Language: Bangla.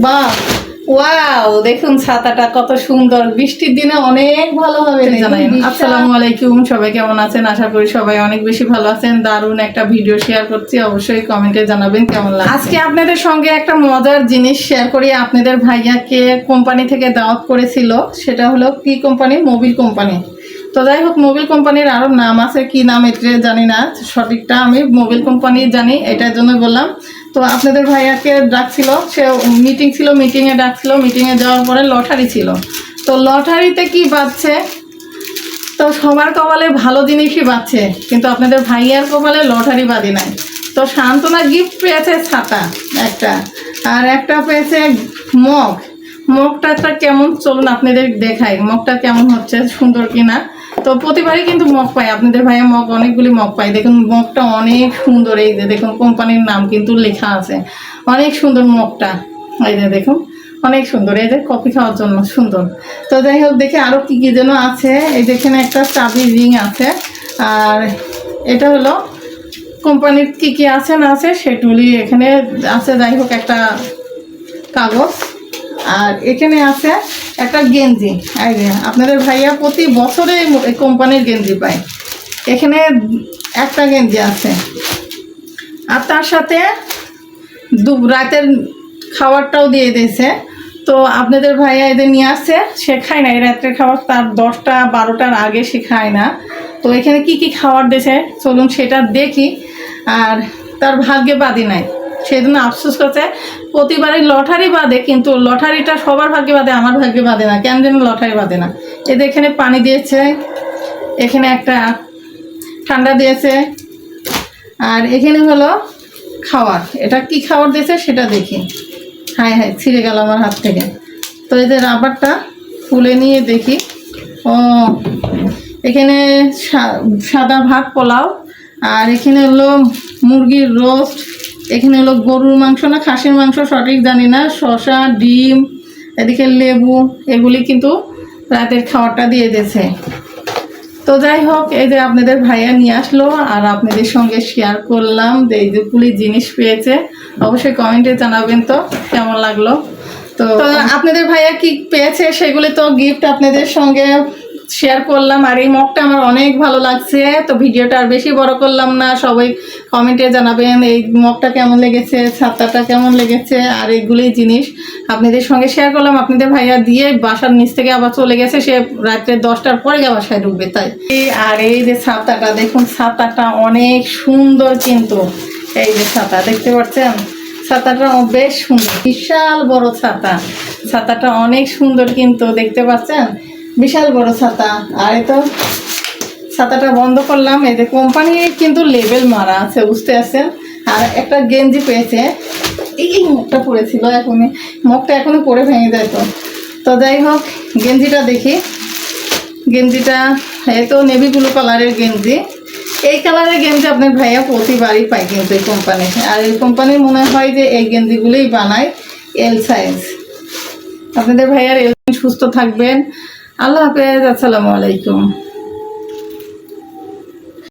বাহ, ওয়াও, দেখুন ছাতাটা কত সুন্দর, বৃষ্টির দিনে অনেক ভালো হবে। আসসালামু আলাইকুম, সবাই কেমন আছেন? আশা করি সবাই অনেক বেশি ভালো আছেন। দারুণ একটা ভিডিও শেয়ার করছি, অবশ্যই কমেন্টে জানাবেন কেমন লাগে। আজকে আপনাদের সঙ্গে একটা মজার জিনিস শেয়ার করি। আপনাদের ভাইয়াকে কোম্পানি থেকে দাওয়াত করেছিল, সেটা হলো কি কোম্পানি? Mobil company. তো যাই হোক, মোবিল কোম্পানির আরও নাম আছে, কি নাম এটা জানি না, সঠিকটা আমি মোবিল কোম্পানি জানি, এটার জন্য বললাম। তো আপনাদের ভাইয়াকে ডাকছিল, সে মিটিং ছিল, মিটিংয়ে ডাকছিল। মিটিংয়ে যাওয়ার পরে লটারি ছিল, তো লটারিতে কি বাজছে, তো সবার কপালে ভালো জিনিসই বাজছে, কিন্তু আপনাদের ভাইয়ার কপালে লটারি বাজি নাই। তো সান্ত্বনা গিফট পেয়েছে ছাতা একটা, আর একটা পেয়েছে মগ। মগটা কেমন, চলুন আপনাদের দেখাই মগটা কেমন হচ্ছে, সুন্দর কিনা। তো প্রতিবারই কিন্তু মগ পাই, আপনাদের ভাইয়া মগ অনেকগুলি মগ পাই। দেখুন মগটা অনেক সুন্দর, এই যে দেখুন কোম্পানির নাম কিন্তু লেখা আছে, অনেক সুন্দর মগটা। এই যে দেখুন অনেক সুন্দর, এই যে কফি খাওয়ার জন্য সুন্দর। তো যাই হোক, দেখে আরও কী কী যেন আছে। এই যেখানে একটা চাবি রিং আছে, আর এটা হলো কোম্পানির কী কী আছে না আছে সেগুলি এখানে আছে। যাই হোক, একটা কাগজ, আর এখানে আছে একটা গেঞ্জি। এই যে আপনাদের ভাইয়া প্রতি বছরে এই কোম্পানির গেঞ্জি পায়, এখানে একটা গেঞ্জি আছে। আর তার সাথে রাতের খাবারটাও দিয়ে দিয়েছে। তো আপনাদের ভাইয়া এদের নিয়ে আসছে, সে খায় না এই রাত্রের খাবার, তার 10টা 12টার আগে সে খায় না। তো এখানে কি কি খাবার দিয়েছে চলুন সেটা দেখি। আর তার ভাগ্যে বাদী নাই, সেই জন্য আফসোস করছে। প্রতিবারই লটারি বাঁধে, কিন্তু লটারিটা সবার ভাগ্যে বাঁধে, আমার ভাগ্যে বাঁধে না, কেন যেন লটারি বাঁধে না। এদের এখানে পানি দিয়েছে, এখানে একটা ঠান্ডা দিয়েছে, আর এখানে হলো খাবার। এটা কি খাবার দিয়েছে সেটা দেখি। হ্যাঁ হ্যাঁ, ছিঁড়ে গেল আমার হাত থেকে। তো এই যে রাবারটা খুলে নিয়ে দেখি, ও এখানে সাদা ভাত পোলাও, আর এখানে হলো মুরগির রোস্ট, এখানে হলো গরুর মাংস না খাসির মাংস সঠিক জানি না, শসা, ডিম, এদিকে লেবু, এগুলি কিন্তু রাতের খাবারটা দিয়ে দিয়েছে। তো যাই হোক, এই যে আপনাদের ভাইয়া নিয়ে আসলো, আর আপনাদের সঙ্গে শেয়ার করলাম যে এই যেগুলি জিনিস পেয়েছে। অবশ্যই কমেন্টে জানাবেন তো কেমন লাগলো। তো আপনাদের ভাইয়া কি পেয়েছে সেগুলি তো গিফট আপনাদের সঙ্গে শেয়ার করলাম। আর এই মগটা আমার অনেক ভালো লাগছে। তো ভিডিওটা আর বেশি বড় করলাম না, সবাই কমেন্টে জানাবেন এই মগটা কেমন লেগেছে, ছাতাটা কেমন লেগেছে। আর এইগুলি জিনিস আপনাদের সঙ্গে শেয়ার করলাম। আপনাদের ভাইয়া দিয়ে বাসার নিচ থেকে আবার চলে গেছে, সে রাত্রে 10টার পরে বাসায় ঢুকবে তাই। আর এই যে ছাতাটা দেখুন, ছাতাটা অনেক সুন্দর, কিন্তু এই যে ছাতা দেখতে পাচ্ছেন, ছাতাটা বেশ সুন্দর, বিশাল বড় ছাতা। ছাতাটা অনেক সুন্দর, কিন্তু দেখতে পাচ্ছেন বিশাল বড় ছাতা। আর এই তো ছাতাটা বন্ধ করলাম, এই যে কোম্পানির কিন্তু লেবেল মারা আছে, বুঝতে পারছেন। আর একটা গেঞ্জি পেয়েছে, এই মুখটা পড়েছিল, মুখটা এখনই পরে ভেঙে যায়। তো যাই হোক, গেঞ্জিটা দেখি। গেঞ্জিটা এই তো নেভি ব্লু কালারের গেঞ্জি। এই কালারের গেঞ্জি আপনার ভাইয়া প্রতিবারই পায় কিন্তু এই কোম্পানি। আর এই কোম্পানি মনে হয় যে এই গেঞ্জিগুলোই বানায়, এল সাইজ। আপনাদের ভাইয়ার সুস্থ থাকবেন। আল্লাহ হাফেজ, আসসালামু আলাইকুম।